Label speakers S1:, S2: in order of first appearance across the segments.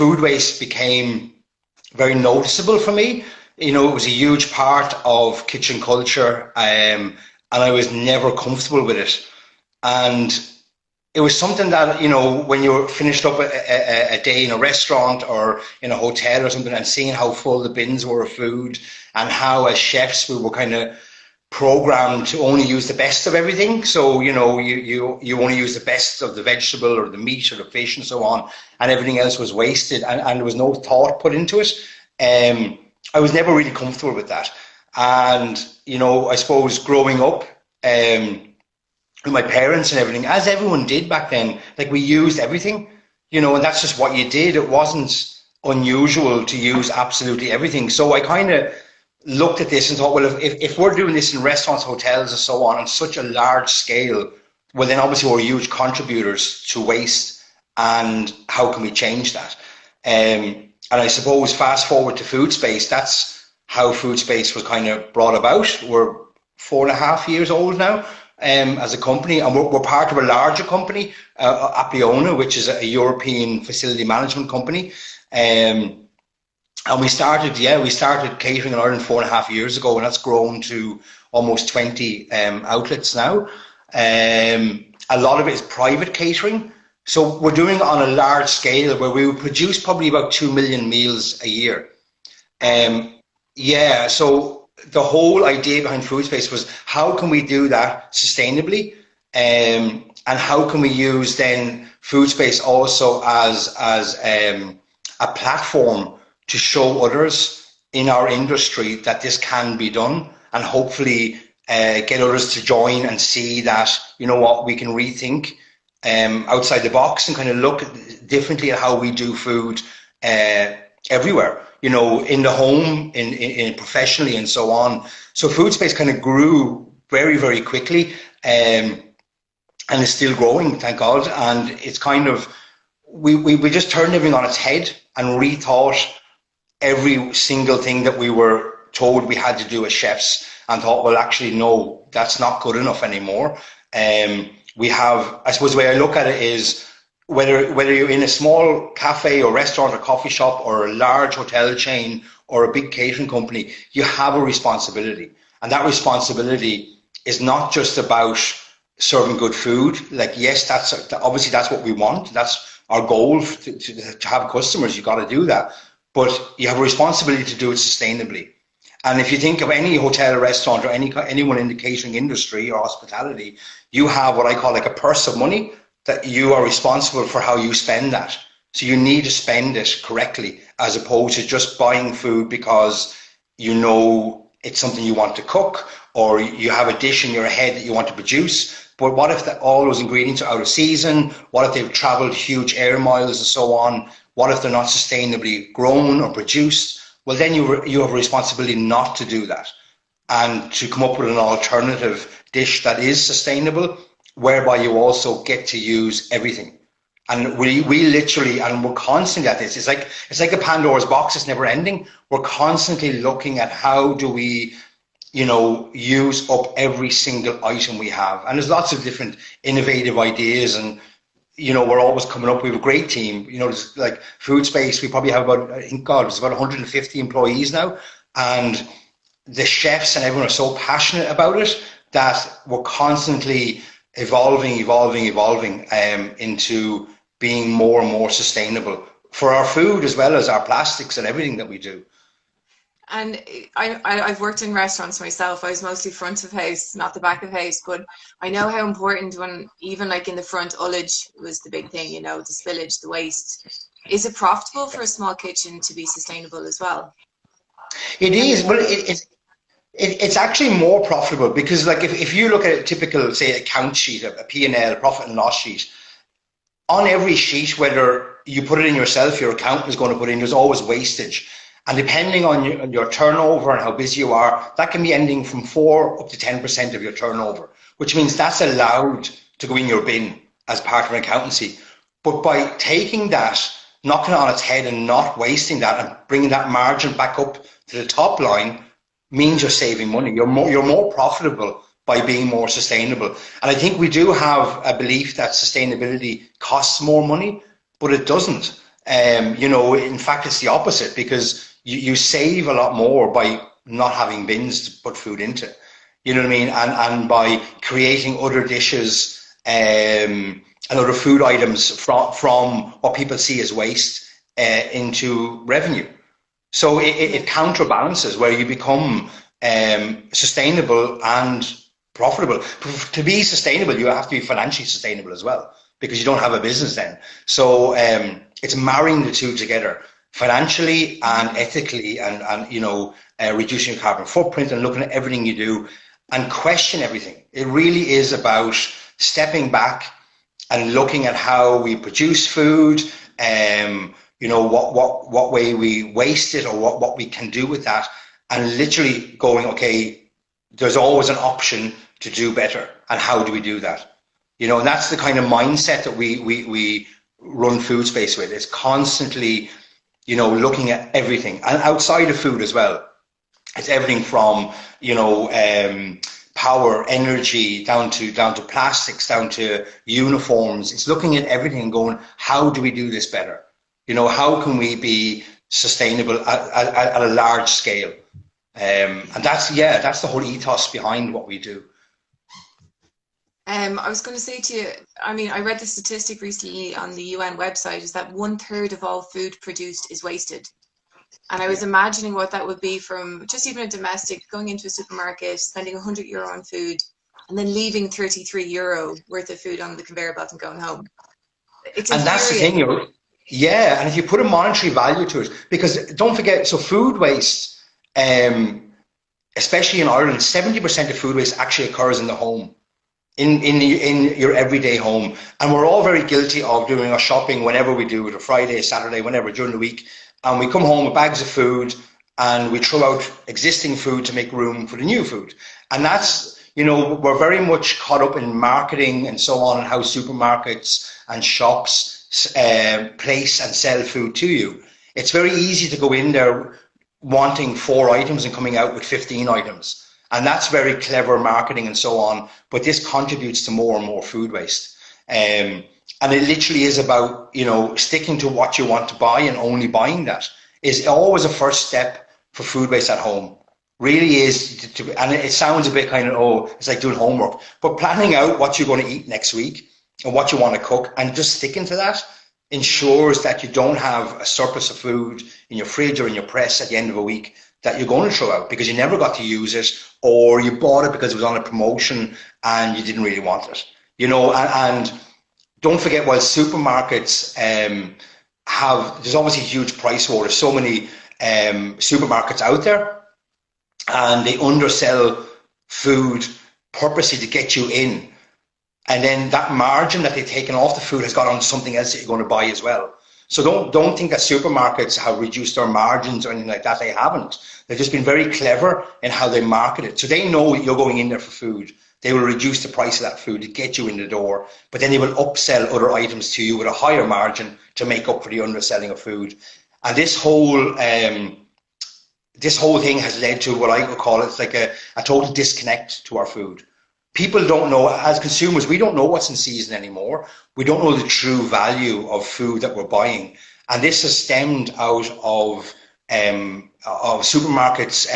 S1: food waste became very noticeable for me. You know, it was a huge part of kitchen culture, and I was never comfortable with it. And it was something that, you know, when you're finished up a day in a restaurant or in a hotel or something, and seeing how full the bins were of food, and how as chefs we were kind of programmed to only use the best of everything. So, you know, you only use the best of the vegetable or the meat or the fish and so on, and everything else was wasted, and there was no thought put into it. I was never really comfortable with that. And, you know, I suppose growing up, with my parents and everything, as everyone did back then, like we used everything, you know, and that's just what you did. It wasn't unusual to use absolutely everything. So I kind of looked at this and thought, well, if we're doing this in restaurants, hotels and so on such a large scale, well, then obviously we're huge contributors to waste, and how can we change that? And I suppose fast forward to food space, that's how food space was kind of brought about. We're 4.5 years old now. As a company, and we're part of a larger company, Appiona, which is a European facility management company. And we started catering in Ireland 4.5 years ago, and that's grown to almost 20 outlets now. A lot of it is private catering. So we're doing it on a large scale where we produce probably about 2 million meals a year. So the whole idea behind food space was, how can we do that sustainably, and how can we use then food space also as a platform to show others in our industry that this can be done, and hopefully get others to join and see that, you know what, we can rethink outside the box and kind of look differently at how we do food everywhere, you know, in the home, in professionally and so on. So food space kind of grew very, very quickly, and is still growing, thank God. And it's kind of, we just turned everything on its head and rethought every single thing that we were told we had to do as chefs, and thought, well, actually, no, that's not good enough anymore. We have, I suppose the way I look at it is, whether you're in a small cafe or restaurant or coffee shop, or a large hotel chain or a big catering company, you have a responsibility. And that responsibility is not just about serving good food. Like, yes, obviously that's what we want. That's our goal, to have customers. You've got to do that. But you have a responsibility to do it sustainably. And if you think of any hotel or restaurant, or anyone in the catering industry or hospitality, you have what I call like a purse of money, that you are responsible for how you spend that. So you need to spend it correctly, as opposed to just buying food because you know it's something you want to cook, or you have a dish in your head that you want to produce. But what if all those ingredients are out of season? What if they've traveled huge air miles and so on? What if they're not sustainably grown or produced? Well, then you have a responsibility not to do that, and to come up with an alternative dish that is sustainable, whereby you also get to use everything. And we literally, and we're constantly at this, it's like a Pandora's box, it's never ending. We're constantly looking at how do we, you know, use up every single item we have. And there's lots of different innovative ideas, and, you know, we're always coming up. We have a great team. You know, there's like food space, we probably have about, I think, God, it's about 150 employees now. And the chefs and everyone are so passionate about it that we're constantly evolving into being more and more sustainable for our food, as well as our plastics and everything that we do.
S2: And I've worked in restaurants myself. I was mostly front of house, not the back of house, but I know how important, when even like in the front, ullage was the big thing, you know, the spillage, the waste. Is it profitable for a small kitchen to be sustainable as well?
S1: It is. Well, it's actually more profitable, because like if you look at a typical, say, account sheet, a P&L, profit and loss sheet, on every sheet, whether you put it in yourself, your accountant is going to put in, there's always wastage. And depending on your turnover and how busy you are, that can be ending from 4 up to 10% of your turnover, which means that's allowed to go in your bin as part of an accountancy. But by taking that, knocking it on its head and not wasting that, and bringing that margin back up to the top line, means you're saving money. You're more profitable by being more sustainable. And I think we do have a belief that sustainability costs more money, but it doesn't. You know, in fact, it's the opposite, because you save a lot more by not having bins to put food into. You know what I mean? And by creating other dishes and other food items from what people see as waste into revenue. So it counterbalances, where you become sustainable and profitable. To be sustainable, you have to be financially sustainable as well, because you don't have a business then. So it's marrying the two together, financially and ethically, and you know, reducing your carbon footprint and looking at everything you do and question everything. It really is about stepping back and looking at how we produce food, you know, what way we waste it, or what we can do with that, and literally going, okay, there's always an option to do better, and how do we do that? You know, and that's the kind of mindset that we run Food Space with. It's constantly, you know, looking at everything, and outside of food as well. It's everything from, you know, power, energy, down to plastics, down to uniforms. It's looking at everything and going, how do we do this better? You know, how can we be sustainable at a large scale? And that's the whole ethos behind what we do.
S2: I was going to say to you, I mean, I read the statistic recently on the UN website, is that 1/3 of all food produced is wasted. And I was imagining what that would be from just even a domestic going into a supermarket, spending €100 on food, and then leaving €33 worth of food on the conveyor belt and going home. It's
S1: and that's the thing, you know. Yeah, and if you put a monetary value to it, because don't forget, so food waste, especially in Ireland, 70% of food waste actually occurs in the home, in your everyday home. And we're all very guilty of doing our shopping whenever we do it, a Friday, Saturday, whenever, during the week. And we come home with bags of food and we throw out existing food to make room for the new food. And that's, you know, we're very much caught up in marketing and so on, and how supermarkets and shops place and sell food to you. It's very easy to go in there wanting 4 items and coming out with 15 items. And that's very clever marketing and so on. But this contributes to more and more food waste. And it literally is about, you know, sticking to what you want to buy and only buying that is always a first step for food waste at home. Really is, and it sounds a bit kind of, oh, it's like doing homework, but planning out what you're going to eat next week and what you want to cook and just sticking to that ensures that you don't have a surplus of food in your fridge or in your press at the end of a week that you're going to throw out because you never got to use it, or you bought it because it was on a promotion and you didn't really want it. You know, and don't forget, while supermarkets there's obviously a huge price war. There's so many supermarkets out there, and they undersell food purposely to get you in. And then that margin that they've taken off the food has got on something else that you're going to buy as well. So don't think that supermarkets have reduced their margins or anything like that. They haven't. They've just been very clever in how they market it. So they know you're going in there for food. They will reduce the price of that food to get you in the door, but then they will upsell other items to you with a higher margin to make up for the underselling of food. And this whole thing has led to what I would call it's like a total disconnect to our food. People don't know, as consumers, we don't know what's in season anymore. We don't know the true value of food that we're buying. And this has stemmed out of supermarkets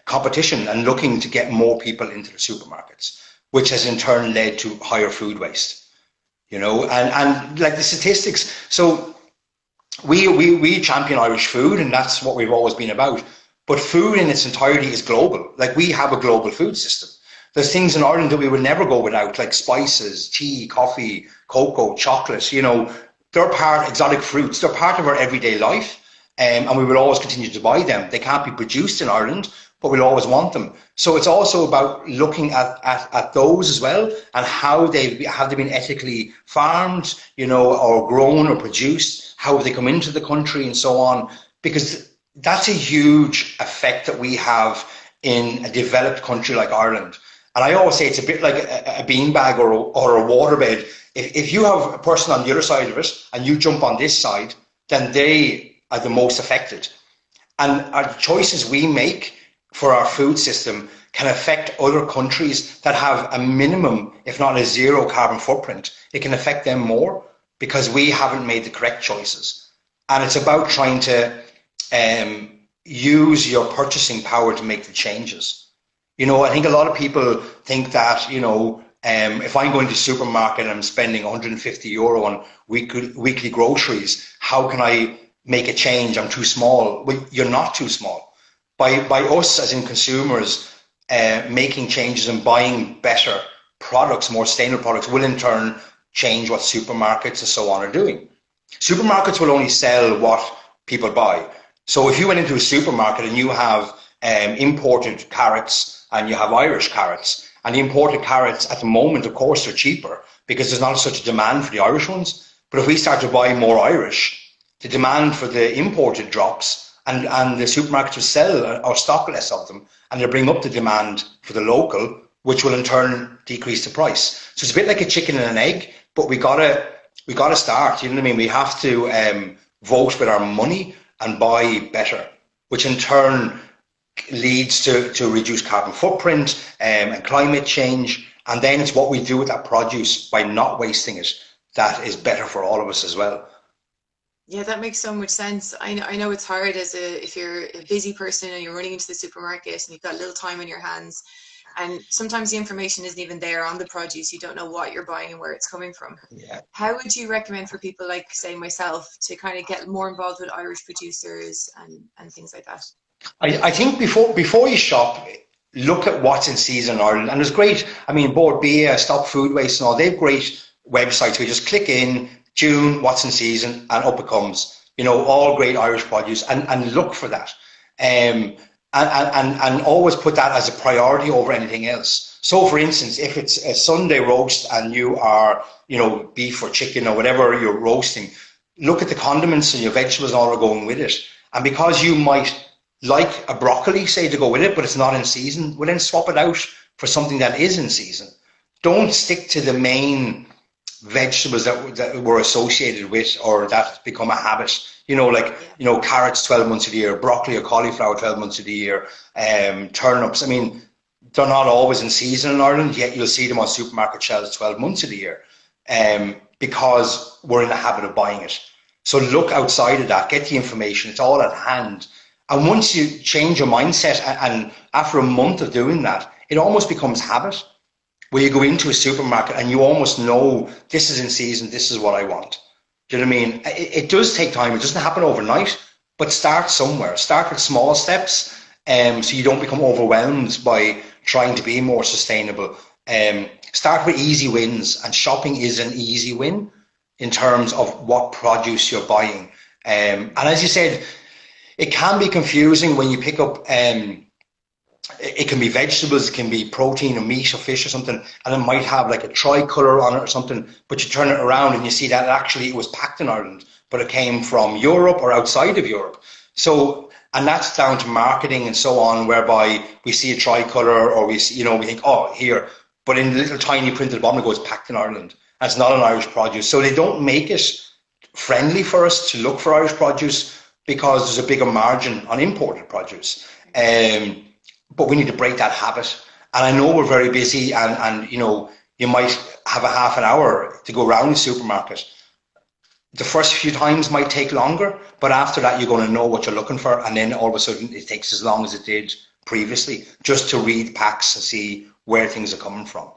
S1: competition and looking to get more people into the supermarkets, which has in turn led to higher food waste. You know, and like the statistics, so we champion Irish food, and that's what we've always been about. But food in its entirety is global. Like, we have a global food system. There's things in Ireland that we would never go without, like spices, tea, coffee, cocoa, chocolate. You know, exotic fruits. They're part of our everyday life, and we will always continue to buy them. They can't be produced in Ireland, but we'll always want them. So it's also about looking at those as well, and how have they been ethically farmed, you know, or grown or produced, how have they come into the country and so on, because that's a huge effect that we have in a developed country like Ireland. And I always say it's a bit like a beanbag or a waterbed. If you have a person on the other side of it and you jump on this side, then they are the most affected. And our choices we make for our food system can affect other countries that have a minimum, if not a zero carbon footprint. It can affect them more because we haven't made the correct choices. And it's about trying to use your purchasing power to make the changes. I think a lot of people think that, if I'm going to the supermarket and I'm spending €150 on weekly groceries, how can I make a change? I'm too small. Well, you're not too small. By us, as in consumers, making changes and buying better products, more sustainable products, will in turn change what supermarkets and so on are doing. Supermarkets will only sell what people buy. So if you went into a supermarket and you have imported carrots and you have Irish carrots, and the imported carrots at the moment, of course, are cheaper because there's not such a demand for the Irish ones. But if we start to buy more Irish, the demand for the imported drops, and the supermarkets will sell or stock less of them, and they'll bring up the demand for the local, which will in turn decrease the price. So it's a bit like a chicken and an egg, but we gotta start. You know what I mean? We have to vote with our money and buy better, which in turn leads to reduced carbon footprint and climate change. And then it's what we do with that produce by not wasting it that is better for all of us as well.
S2: Yeah, that makes so much sense. I know it's hard if you're a busy person and you're running into the supermarket and you've got a little time on your hands, and sometimes the information isn't even there on the produce. You don't know what you're buying and where it's coming from.
S1: Yeah.
S2: How would you recommend for people like, say, myself, to kind of get more involved with Irish producers and things like that?
S1: I think before you shop, look at what's in season in Ireland. And there's great, Board Bia, Stop Food Waste and all, they have great websites where you just click in, June, what's in season, and up it comes. All great Irish produce, and look for that. And always put that as a priority over anything else. So for instance, if it's a Sunday roast and you are, beef or chicken or whatever you're roasting, look at the condiments and your vegetables and all are going with it. And because you might like a broccoli, say, to go with it, but it's not in season, well then swap it out for something that is in season. Don't stick to the main vegetables that we're associated with or that become a habit. Carrots 12 months of the year, broccoli or cauliflower 12 months of the year, turnips. They're not always in season in Ireland, yet you'll see them on supermarket shelves 12 months of the year because we're in the habit of buying it. So look outside of that, get the information, it's all at hand. And once you change your mindset, and after a month of doing that, it almost becomes habit, where you go into a supermarket and you almost know this is in season, this is what I want. Do you know what I mean? It does take time. It doesn't happen overnight, but start somewhere. Start with small steps so you don't become overwhelmed by trying to be more sustainable. Start with easy wins, and shopping is an easy win in terms of what produce you're buying. And as you said, it can be confusing when you pick up it can be vegetables, it can be protein or meat or fish or something, and it might have like a tricolour on it or something, but you turn it around and you see that actually it was packed in Ireland, but it came from Europe or outside of Europe. So, and that's down to marketing and so on, whereby we see a tricolour or we see, we think, oh, here, but in the little tiny print at the bottom it goes packed in Ireland. And it's not an Irish produce. So they don't make it friendly for us to look for Irish produce because there's a bigger margin on imported produce. But we need to break that habit. And I know we're very busy and you might have a half an hour to go around the supermarket. The first few times might take longer, but after that you're going to know what you're looking for, and then all of a sudden it takes as long as it did previously just to read packs and see where things are coming from.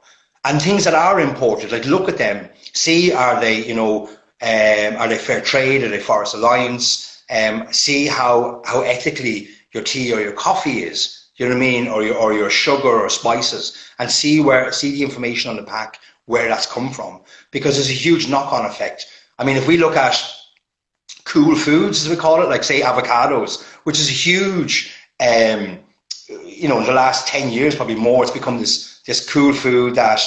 S1: And things that are imported, like look at them, see are they fair trade, are they Forest Alliance, see how ethically your tea or your coffee is. Do you know what I mean? Or your sugar or spices, and see the information on the pack where that's come from, because there's a huge knock-on effect. If we look at cool foods, as we call it, like say avocados, which is a huge, in the last 10 years, probably more, it's become this cool food that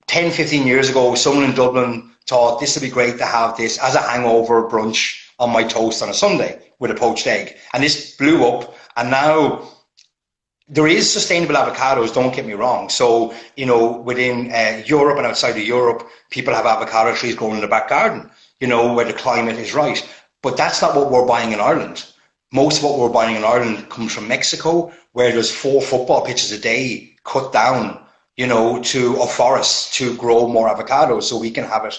S1: 10, 15 years ago, someone in Dublin thought this would be great to have this as a hangover brunch on my toast on a Sunday with a poached egg. And this blew up, and now there is sustainable avocados, don't get me wrong. So, within Europe and outside of Europe, people have avocado trees growing in the back garden, where the climate is right. But that's not what we're buying in Ireland. Most of what we're buying in Ireland comes from Mexico, where there's 4 football pitches a day cut down, to a forest to grow more avocados so we can have it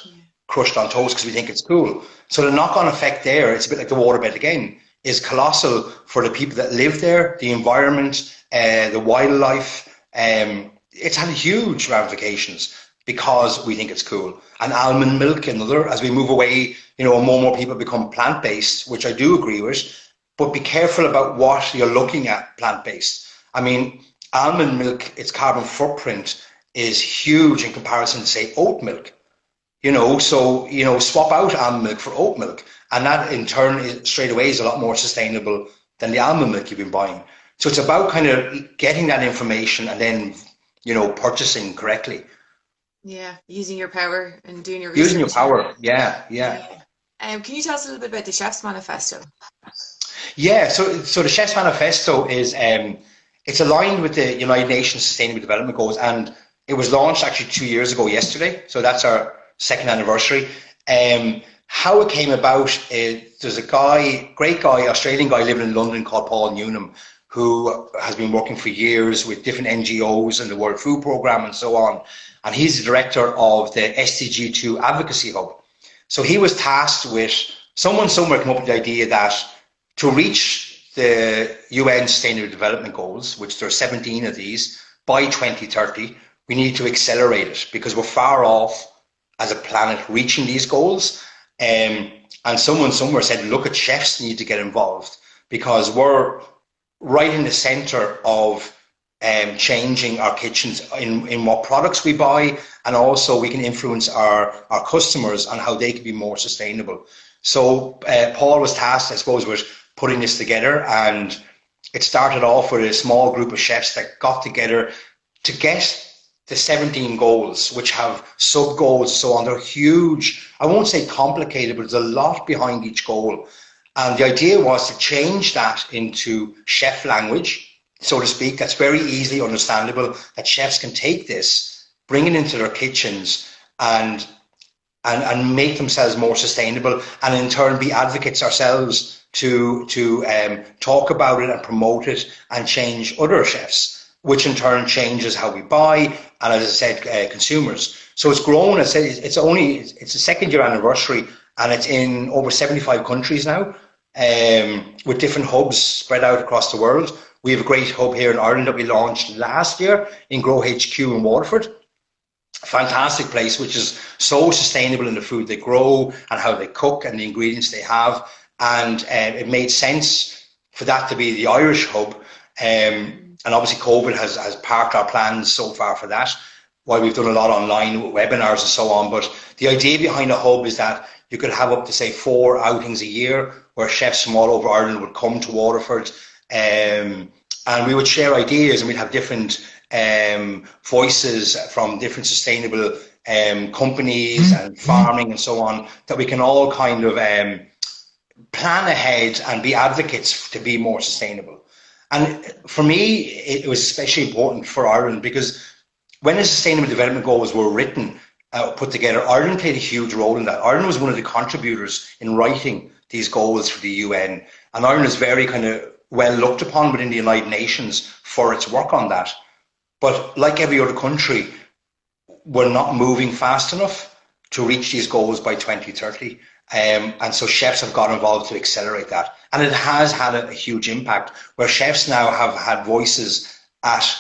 S1: crushed on toast because we think it's cool. So the knock-on effect there, it's a bit like the waterbed again, is colossal for the people that live there, the environment, the wildlife. It's had huge ramifications because we think it's cool. And almond milk, another, as we move away, more and more people become plant-based, which I do agree with, but be careful about what you're looking at plant-based. I mean, almond milk, its carbon footprint is huge in comparison to, say, oat milk. So, swap out almond milk for oat milk. And that in turn straight away is a lot more sustainable than the almond milk you've been buying. So it's about kind of getting that information and then, purchasing correctly.
S2: Yeah, using your power and doing your research.
S1: Using your power, yeah.
S2: Can you tell us a little bit about the Chefs Manifesto?
S1: Yeah, so the Chefs Manifesto is it's aligned with the United Nations Sustainable Development Goals, and it was launched actually 2 years ago yesterday. So that's our second anniversary. How it came about is there's a great guy, Australian guy living in London called Paul Newnham, who has been working for years with different NGOs and the World Food Programme and so on. And he's the director of the SDG2 Advocacy Hub. So he was tasked with, someone somewhere came up with the idea that to reach the UN Sustainable Development Goals, which there are 17 of these, by 2030, we need to accelerate it because we're far off as a planet reaching these goals. And someone somewhere said, look, at chefs need to get involved because we're right in the center of changing our kitchens in what products we buy, and also we can influence our customers on how they can be more sustainable. So Paul was tasked, I suppose, with putting this together, and it started off with a small group of chefs that got together to get the 17 goals, which have sub-goals and so on. They're huge. I won't say complicated, but there's a lot behind each goal. And the idea was to change that into chef language, so to speak, that's very easily understandable, that chefs can take this, bring it into their kitchens and make themselves more sustainable, and in turn be advocates ourselves to talk about it and promote it and change other chefs, which in turn changes how we buy and, as I said, consumers. So it's grown. It's the second year anniversary, and it's in over 75 countries now, with different hubs spread out across the world. We have a great hub here in Ireland that we launched last year in Grow HQ in Waterford. Fantastic place, which is so sustainable in the food they grow and how they cook and the ingredients they have. And it made sense for that to be the Irish hub. And obviously COVID has parked our plans so far for that, while we've done a lot online with webinars and so on. But the idea behind a hub is that you could have up to, say, 4 outings a year where chefs from all over Ireland would come to Waterford, and we would share ideas, and we'd have different voices from different sustainable companies and farming and so on, that we can all kind of plan ahead and be advocates to be more sustainable. And for me, it was especially important for Ireland because when the Sustainable Development Goals were written, put together, Ireland played a huge role in that. Ireland was one of the contributors in writing these goals for the UN, and Ireland is very kind of well looked upon within the United Nations for its work on that. But like every other country, we're not moving fast enough to reach these goals by 2030. And so chefs have got involved to accelerate that. And it has had a huge impact, where chefs now have had voices at,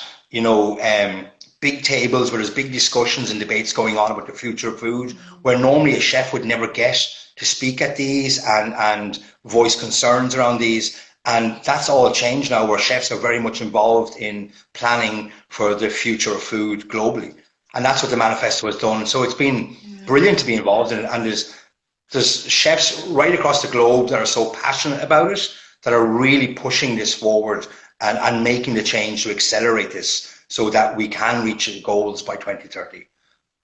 S1: big tables where there's big discussions and debates going on about the future of food, where normally a chef would never get to speak at these and voice concerns around these. And that's all changed now, where chefs are very much involved in planning for the future of food globally. And that's what the manifesto has done. So it's been brilliant to be involved in it. And there's chefs right across the globe that are so passionate about it, that are really pushing this forward and making the change to accelerate this so that we can reach the goals by 2030.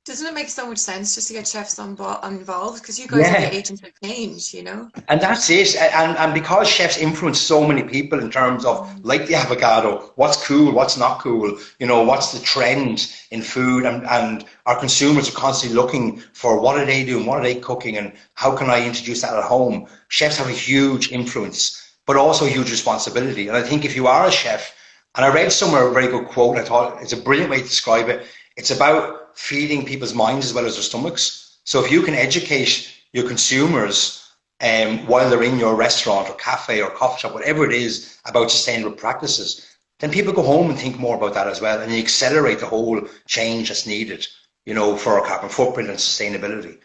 S2: Doesn't it make so much sense just to get chefs involved? Because you guys are the agents of change,
S1: And that's it. And because chefs influence so many people in terms of, like the avocado, what's cool, what's not cool, what's the trend in food, and our consumers are constantly looking for what are they doing, what are they cooking, and how can I introduce that at home? Chefs have a huge influence, but also a huge responsibility. And I think if you are a chef, and I read somewhere a very good quote, I thought it's a brilliant way to describe it. It's about feeding people's minds as well as their stomachs. So if you can educate your consumers while they're in your restaurant or cafe or coffee shop, whatever it is, about sustainable practices, then people go home and think more about that as well, and you accelerate the whole change that's needed, for our carbon footprint and sustainability.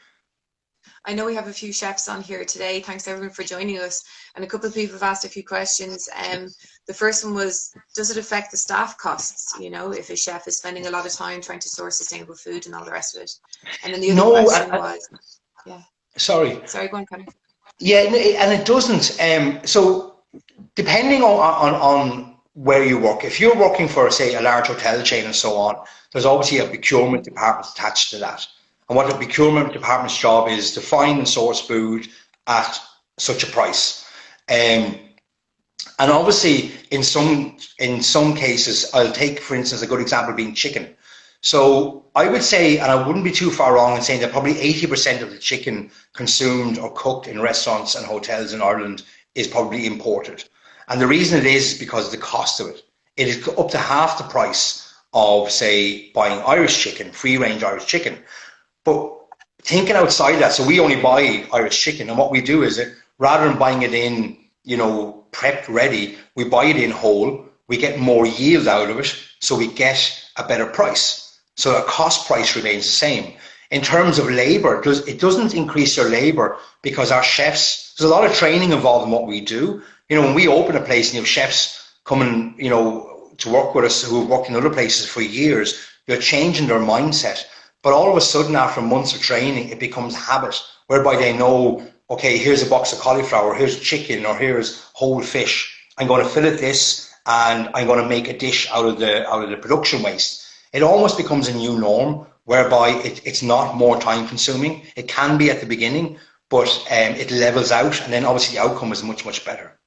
S2: I know we have a few chefs on here today. Thanks everyone for joining us. And a couple of people have asked a few questions. The first one was, does it affect the staff costs, if a chef is spending a lot of time trying to source sustainable food and all the rest of it? And then the other question was, yeah.
S1: Sorry,
S2: go on, Conor.
S1: Yeah, and it doesn't. So depending on where you work, if you're working for, say, a large hotel chain and so on, there's obviously a procurement department attached to that. And what the procurement department's job is to find and source food at such a price. And obviously, in some cases, I'll take, for instance, a good example being chicken. So I would say, and I wouldn't be too far wrong in saying that probably 80% of the chicken consumed or cooked in restaurants and hotels in Ireland is probably imported. And the reason it is because of the cost of it. It is up to half the price of, say, buying Irish chicken, free-range Irish chicken. But thinking outside that, so we only buy Irish chicken, and what we do is, rather than buying it in, prepped ready, we buy it in whole, we get more yield out of it, so we get a better price. So the cost price remains the same. In terms of labour, it doesn't increase your labour because our chefs, there's a lot of training involved in what we do. When we open a place and you have chefs coming, to work with us who have worked in other places for years, you're changing their mindset. But all of a sudden, after months of training, it becomes habit, whereby they know, okay, here's a box of cauliflower, here's chicken, or here's whole fish. I'm going to fillet this, and I'm going to make a dish out of the production waste. It almost becomes a new norm, whereby it's not more time consuming. It can be at the beginning, but it levels out, and then obviously the outcome is much, much better.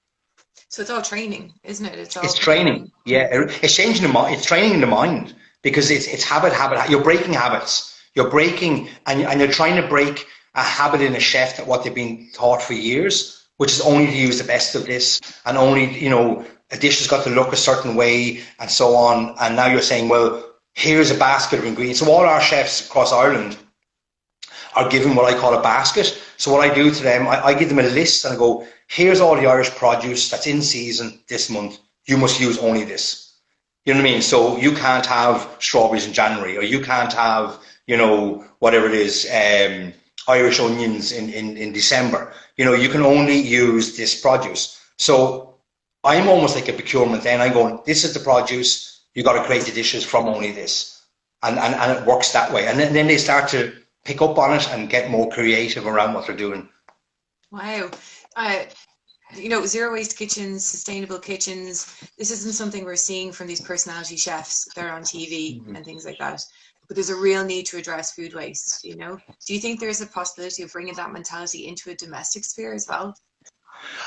S2: So it's all training, isn't it?
S1: It's training, yeah. It's changing the mind. It's training in the mind, because it's habit. You're breaking habits. You're breaking, and you're trying to break a habit in a chef that what they've been taught for years, which is only to use the best of this, and only, a dish has got to look a certain way, and so on. And now you're saying, well, here's a basket of ingredients. So all our chefs across Ireland are given what I call a basket. So what I do to them, I give them a list, and I go, here's all the Irish produce that's in season this month. You must use only this. You know what I mean? So you can't have strawberries in January, or you can't have, whatever it is, Irish onions in December. You can only use this produce. So I'm almost like a procurement then. I'm going, this is the produce. You got to create the dishes from only this. And it works that way. And then they start to pick up on it and get more creative around what they're doing.
S2: Wow. Zero waste kitchens, sustainable kitchens, this isn't something we're seeing from these personality chefs that are on TV and things like that. But there's a real need to address food waste, Do you think there's a possibility of bringing that mentality into a domestic sphere as well?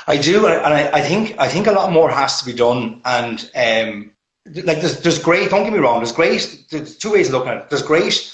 S1: I do, and I think a lot more has to be done. And there's great, don't get me wrong, there's two ways of looking at it. There's great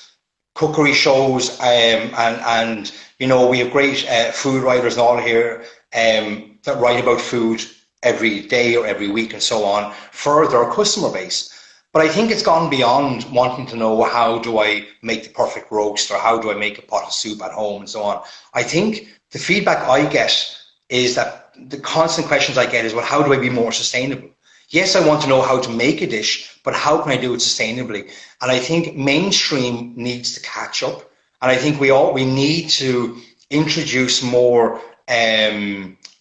S1: cookery shows, and we have great food writers and all here that write about food every day or every week and so on for their customer base. But I think it's gone beyond wanting to know, how do I make the perfect roast, or how do I make a pot of soup at home and so on. I think the feedback I get is that the constant questions I get is, well, how do I be more sustainable? Yes, I want to know how to make a dish, but how can I do it sustainably? And I think mainstream needs to catch up. And I think we need to introduce more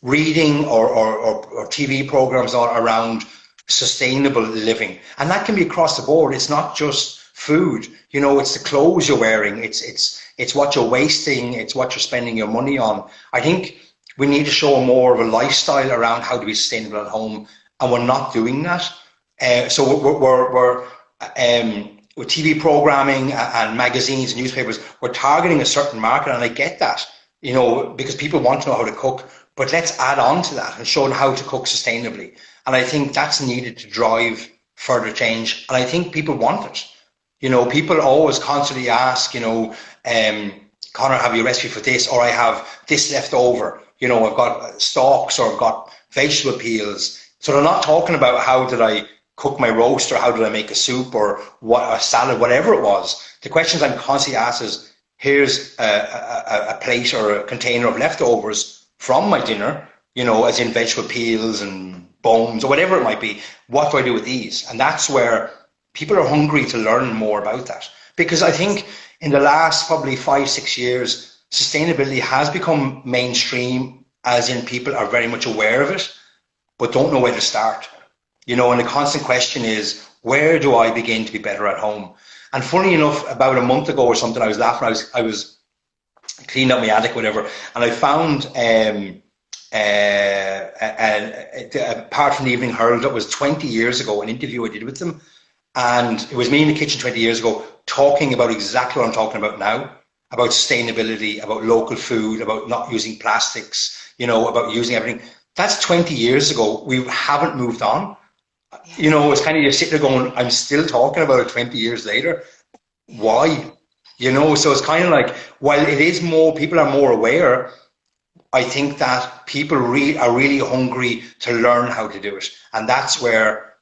S1: reading or TV programs around sustainable living. And that can be across the board. It's not just food. It's the clothes you're wearing. It's what you're wasting. It's what you're spending your money on. I think we need to show more of a lifestyle around how to be sustainable at home, and we're not doing that. So we're with TV programming and magazines and newspapers, we're targeting a certain market, and I get that, because people want to know how to cook. But let's add on to that and show them how to cook sustainably. And I think that's needed to drive further change. And I think people want it. People always constantly ask, Connor, have you a recipe for this? Or I have this left over. I've got stalks, or I've got vegetable peels. So they're not talking about how did I cook my roast, or how did I make a soup, or a salad, whatever it was. The questions I'm constantly asked is, here's a plate or a container of leftovers. from my dinner, as in vegetable peels and bones or whatever it might be. What do I do with these? And that's where people are hungry to learn more about that. Because I think in the last probably 5-6 years, sustainability has become mainstream, as in people are very much aware of it, but don't know where to start. And the constant question is, where do I begin to be better at home? And funny enough, about a month ago or something, I was laughing. I was cleaning up my attic, whatever, and I found a part from the Evening Herald that was 20 years ago, an interview I did with them. And it was me in the kitchen 20 years ago talking about exactly what I'm talking about now, about sustainability, about local food, about not using plastics, about using everything. That's 20 years ago. We haven't moved on. It's kind of, you're sitting there going, I'm still talking about it 20 years later. Why? So it's kind of like, while it is more, people are more aware, I think that people are really hungry to learn how to do it. And that's where,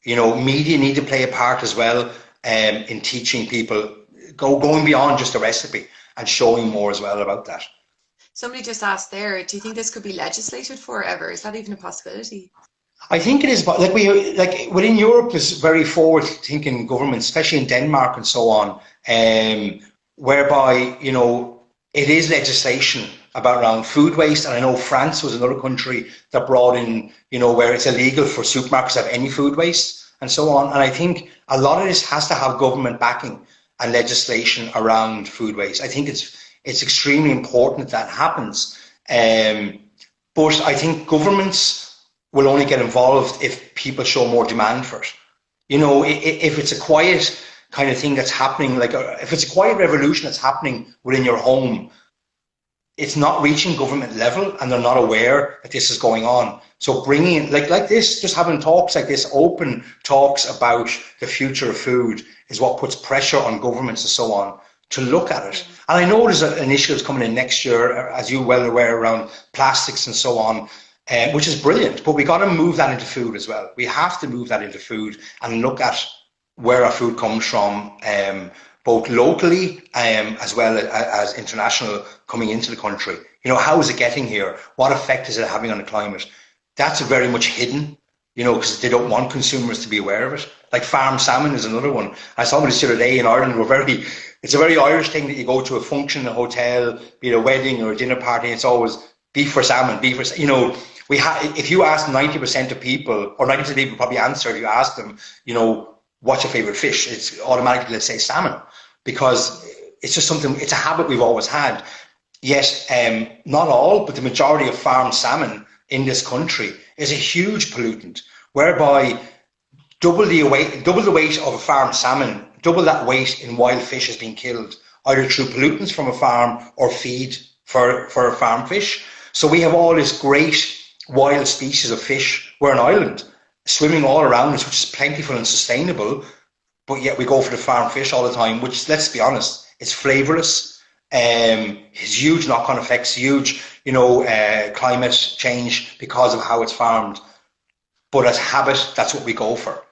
S1: media need to play a part as well, in teaching people, going beyond just a recipe and showing more as well about that.
S2: Somebody just asked there, do you think this could be legislated for ever? Is that even a possibility?
S1: I think it is, but within Europe, there's very forward-thinking governments, especially in Denmark and so on, whereby it is legislation about around food waste. And I know France was another country that brought in, where it's illegal for supermarkets to have any food waste and so on. And I think a lot of this has to have government backing and legislation around food waste. I think it's extremely important that happens. But I think governments will only get involved if people show more demand for it. If it's a quiet kind of thing that's happening, if it's a quiet revolution that's happening within your home, it's not reaching government level and they're not aware that this is going on. So bringing in, like this, just having talks like this, open talks about the future of food, is what puts pressure on governments and so on to look at it. And I know there's initiatives coming in next year, as you're well aware, around plastics and so on, which is brilliant, but we got to move that into food as well. We have to move that into food and look at where our food comes from, both locally as well as international coming into the country. How is it getting here? What effect is it having on the climate? That's very much hidden, because they don't want consumers to be aware of it. Like farm salmon is another one. I saw this the other day in Ireland. It's a very Irish thing that you go to a function, a hotel, be it a wedding or a dinner party. It's always beef or salmon, if you ask 90% of people, or 90% of people probably answer, if you ask them, what's your favorite fish? It's automatically, let's say, salmon, because it's just something, it's a habit we've always had. Yet, not all, but the majority of farmed salmon in this country is a huge pollutant, whereby double the weight of a farmed salmon, double that weight in wild fish is being killed, either through pollutants from a farm or feed for a farm fish. So we have all this great wild species of fish. We're an island swimming all around us, which is plentiful and sustainable, but yet we go for the farm fish all the time, which, let's be honest, it's flavourless. It's huge knock-on effects, huge, climate change because of how it's farmed. But as habit, that's what we go for.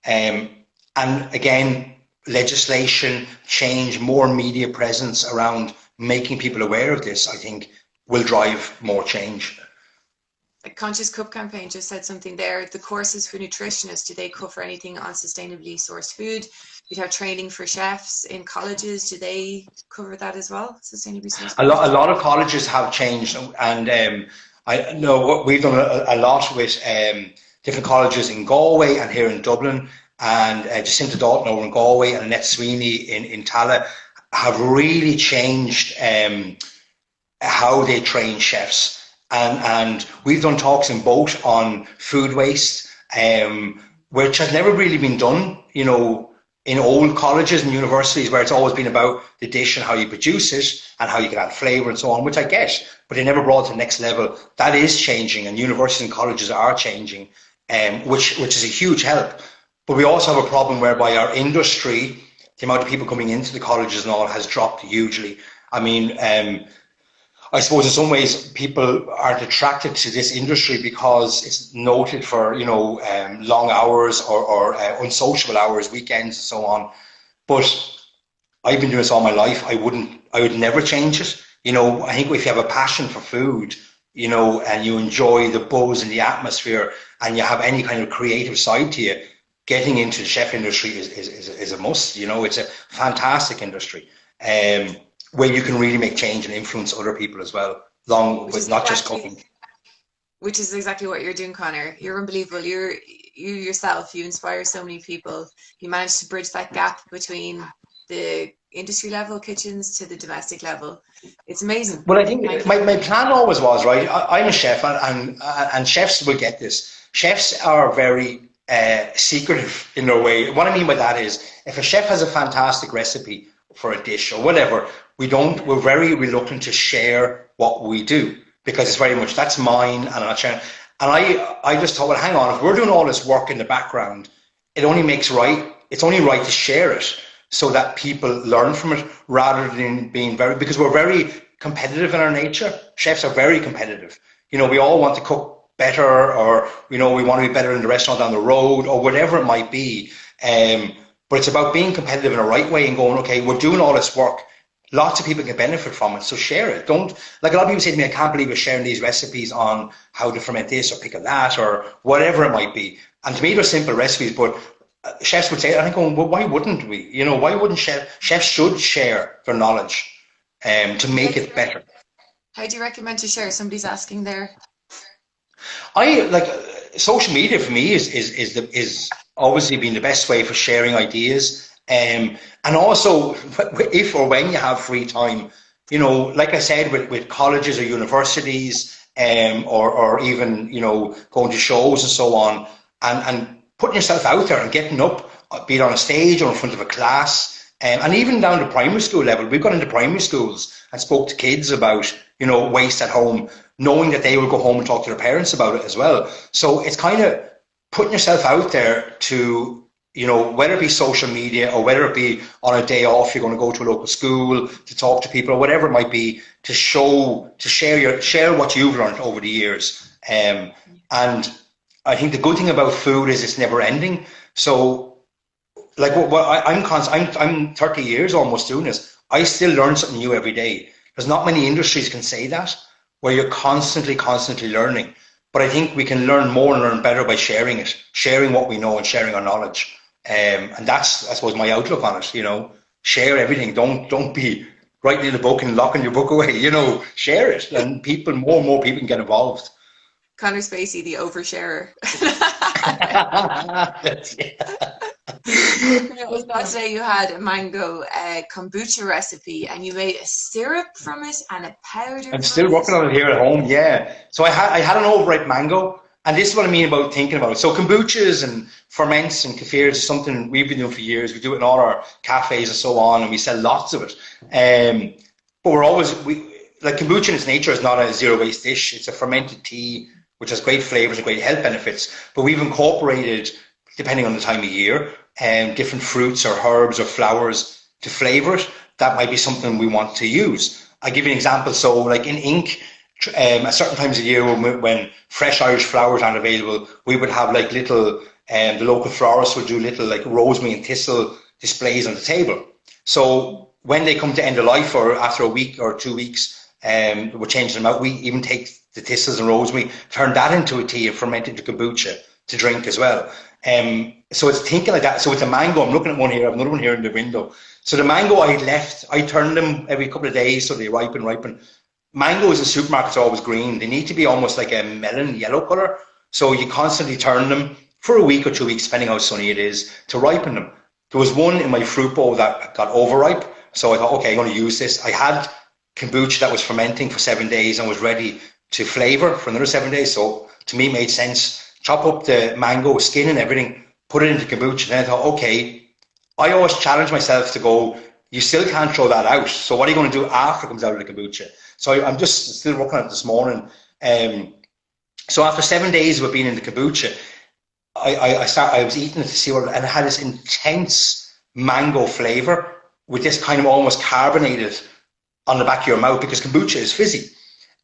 S1: And again, legislation, change, more media presence around making people aware of this, I think, will drive more change.
S2: The Conscious Cup campaign just said something there. The courses for nutritionists, do they cover anything on sustainably sourced food? You'd have training for chefs in colleges. Do they cover that as well? Sustainably sourced food?
S1: A lot of colleges have changed, and I know we've done a lot with different colleges in Galway and here in Dublin, and Jacinta Dalton over in Galway and Annette Sweeney in Tallaght have really changed how they train chefs. And we've done talks in both on food waste, which has never really been done, in old colleges and universities, where it's always been about the dish and how you produce it and how you can add flavour and so on, which I get, but they never brought it to the next level. That is changing, and universities and colleges are changing, which is a huge help. But we also have a problem whereby our industry, the amount of people coming into the colleges and all, has dropped hugely. I mean, I suppose in some ways people aren't attracted to this industry because it's noted for, long hours or unsociable hours, weekends and so on. But I've been doing this all my life. I would never change it. I think if you have a passion for food, and you enjoy the buzz and the atmosphere, and you have any kind of creative side to you, getting into the chef industry is a must. It's a fantastic industry, where you can really make change and influence other people as well, along with not just cooking.
S2: Which is exactly what you're doing, Connor. You're unbelievable. You yourself, you inspire so many people. You managed to bridge that gap between the industry level kitchens to the domestic level. It's amazing.
S1: Well, I think my plan always was, right, I'm a chef, and chefs will get this. Chefs are very secretive in their way. What I mean by that is, if a chef has a fantastic recipe for a dish or whatever, we're very reluctant to share what we do, because it's very much, that's mine, and I'm not sharing. And I just thought, well, hang on, if we're doing all this work in the background, it's only right to share it, so that people learn from it, rather than being because we're very competitive in our nature. Chefs are very competitive. We all want to cook better, or, we want to be better in the restaurant down the road, or whatever it might be. But it's about being competitive in a right way and going, okay, we're doing all this work. Lots of people can benefit from it, so share it. Don't, like a lot of people say to me, I can't believe you're sharing these recipes on how to ferment this or pickle that or whatever it might be. And to me, they're simple recipes, but chefs would say, and I'm going, well, why wouldn't we? Why wouldn't chefs should share their knowledge to make it better.
S2: How do you recommend to share? Somebody's asking there.
S1: Social media for me is obviously been the best way for sharing ideas. And also, if or when you have free time, like I said, with colleges or universities, or even, going to shows and so on, and putting yourself out there and getting up, be it on a stage or in front of a class, and even down to primary school level. We've gone into primary schools and spoke to kids about, waste at home, knowing that they will go home and talk to their parents about it as well. So it's kind of putting yourself out there to, whether it be social media or whether it be on a day off, you're going to go to a local school to talk to people or whatever it might be, to share what you've learned over the years. And I think the good thing about food is it's never ending. So, I'm 30 years almost doing this. I still learn something new every day. There's not many industries can say that, where you're constantly learning. But I think we can learn more and learn better by sharing it, sharing what we know and sharing our knowledge. And that's, I suppose, my outlook on it. Share everything. Don't be writing in a book and locking your book away. Share it, and more and more people can get involved.
S2: Connor Spacey, the oversharer. I saw today you had a mango kombucha recipe, and you made a syrup from it and a powder.
S1: I'm still working on it here at home. Yeah. So I had an overripe mango, and this is what I mean about thinking about it. So kombuchas and ferments and kefirs is something we've been doing for years. We do it in all our cafes and so on, and we sell lots of it. But kombucha in its nature is not a zero waste dish. It's a fermented tea, which has great flavors and great health benefits. But we've incorporated, depending on the time of year, different fruits or herbs or flowers to flavor it. That might be something we want to use. I'll give you an example. So like in ink, at certain times of year when fresh Irish flowers aren't available, we would have like little, the local florists would do little like rosemary and thistle displays on the table. So when they come to end of life, or after a week or 2 weeks, we're changing them out. We even take the thistles and rosemary, turn that into a tea and ferment it into kombucha to drink as well. So it's thinking like that. So with the mango, I'm looking at one here, I have another one here in the window. So the mango I turn them every couple of days so they ripen. Mangoes in supermarkets are always green. They need to be almost like a melon yellow color. So you constantly turn them for a week or 2 weeks, depending how sunny it is, to ripen them. There was one in my fruit bowl that got overripe. So I thought, okay, I'm going to use this. I had kombucha that was fermenting for 7 days and was ready to flavor for another 7 days. So to me, it made sense. Chop up the mango, skin and everything, put it into kombucha. And then I thought, okay, I always challenge myself to go, you still can't throw that out. So what are you going to do after it comes out of the kombucha? So I'm just still working on it this morning. So after 7 days of being in the kombucha, I was eating it to see what, and it had this intense mango flavor with this kind of almost carbonated on the back of your mouth, because kombucha is fizzy.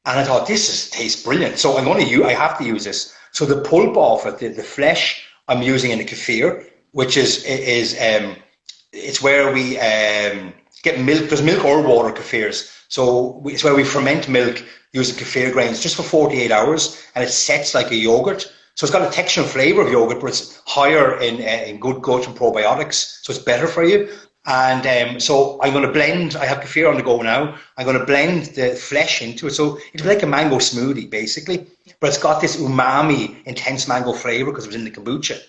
S1: And I thought, tastes brilliant. So I have to use this. So the pulp off it, the flesh, I'm using in a kefir, which is it's where we get milk. There's milk or water kefirs. So it's where we ferment milk using kefir grains just for 48 hours, and it sets like a yogurt. So it's got a texture and flavor of yogurt, but it's higher in good gut and probiotics, so it's better for you. And so I'm going to blend, I have kefir on the go now, I'm going to blend the flesh into it. So it'll be like a mango smoothie, basically, but it's got this umami, intense mango flavor because it was in the kombucha.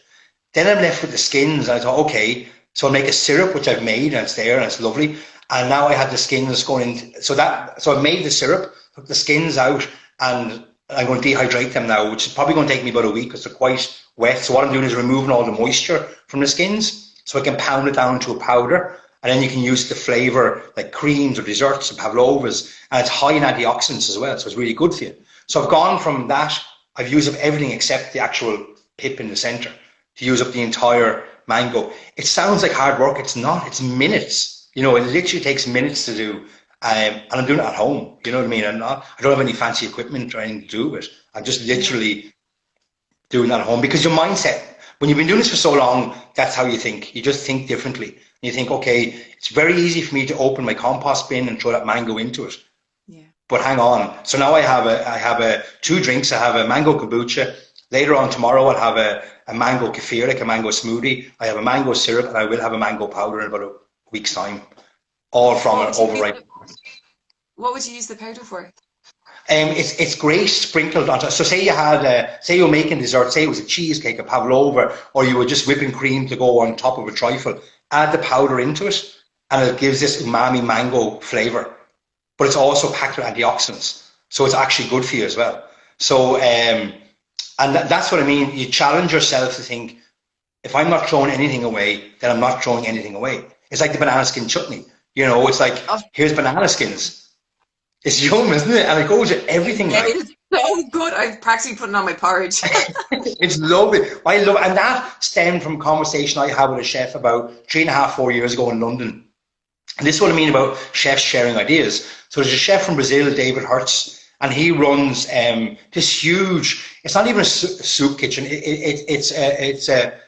S1: Then I'm left with the skins, and I thought, okay, so I'll make a syrup, which I've made, and it's there, and it's lovely. And now I have the skins going in, so I made the syrup, took the skins out, and I'm going to dehydrate them now, which is probably going to take me about a week because they're quite wet. So what I'm doing is removing all the moisture from the skins so I can pound it down to a powder. And then you can use the flavour like creams or desserts and pavlovas. And it's high in antioxidants as well, so it's really good for you. So I've gone from that, I've used up everything except the actual pip in the centre to use up the entire mango. It sounds like hard work. It's not. It's minutes. You know, it literally takes minutes to do. And I'm doing it at home, you know what I mean? I don't have any fancy equipment or anything to do with it. I'm just literally doing that at home because your mindset, when you've been doing this for so long, that's how you think. You just think differently. You think, okay, it's very easy for me to open my compost bin and throw that mango into it. Yeah. But hang on. So now I have two drinks. I have a mango kombucha. Later on tomorrow, I'll have a mango kefir, like a mango smoothie. I have a mango syrup, and I will have a mango powder in about a week's time. All from an overripe.
S2: What would you use the powder for?
S1: It's great sprinkled on top. So say you had, say you're making dessert, say it was a cheesecake, a pavlova, or you were just whipping cream to go on top of a trifle. Add the powder into it, and it gives this umami mango flavor. But it's also packed with antioxidants, so it's actually good for you as well. So, and that's what I mean. You challenge yourself to think, if I'm not throwing anything away, then I'm not throwing anything away. It's like the banana skin chutney. You know, it's like, here's banana skins. It's yum, isn't it? And it goes with everything.
S2: Yeah, it's so good. I'm practically putting on my porridge.
S1: It's lovely. I love it. And that stemmed from a conversation I had with a chef about 3.5, 4 years ago in London. And this is what I mean about chefs sharing ideas. So there's a chef from Brazil, David Hertz, and he runs this huge, it's not even a soup kitchen. It's a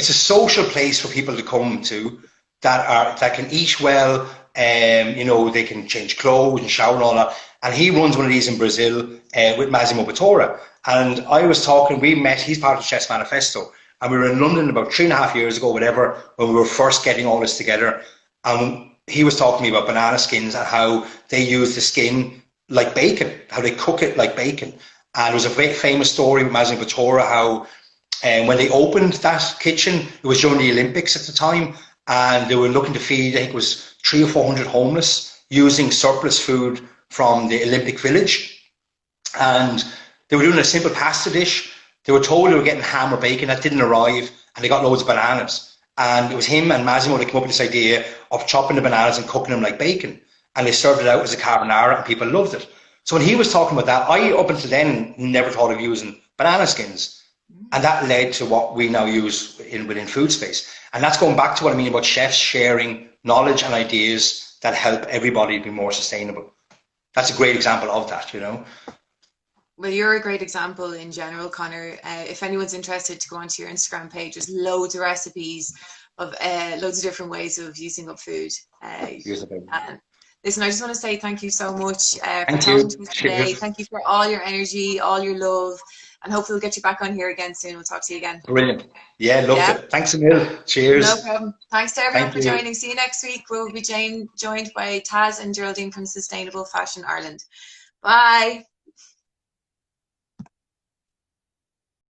S1: social place for people to come to that can eat well. You know, they can change clothes and shower and all that. And he runs one of these in Brazil with Massimo Bottura. And I was talking, we met, he's part of Chefs Manifesto. And we were in London about 3.5 years ago, whatever, when we were first getting all this together. And he was talking to me about banana skins and how they use the skin like bacon, how they cook it like bacon. And there was a very famous story with Massimo Bottura, how when they opened that kitchen, it was during the Olympics at the time, and they were looking to feed, I think it was 300 or 400 homeless using surplus food from the Olympic Village. And they were doing a simple pasta dish. They were told they were getting ham or bacon. That didn't arrive, and they got loads of bananas. And it was him and Massimo that came up with this idea of chopping the bananas and cooking them like bacon. And they served it out as a carbonara, and people loved it. So when he was talking about that, I, up until then, never thought of using banana skins. And that led to what we now use within food space. And that's going back to what I mean about chefs sharing knowledge and ideas that help everybody be more sustainable. That's a great example of that, you know.
S2: Well, you're a great example in general, Conor. If anyone's interested to go onto your Instagram page, there's loads of recipes of loads of different ways of using up food. Listen, I just want to say thank you so much for talking to us today. Thank you for all your energy, all your love, and hopefully we'll get you back on here again soon. We'll talk to you again.
S1: Brilliant. Yeah, loved it. Thanks a million. Cheers.
S2: No problem. Thanks to everyone for joining. See you next week. We'll be joined by Taz and Geraldine from Sustainable Fashion Ireland. Bye.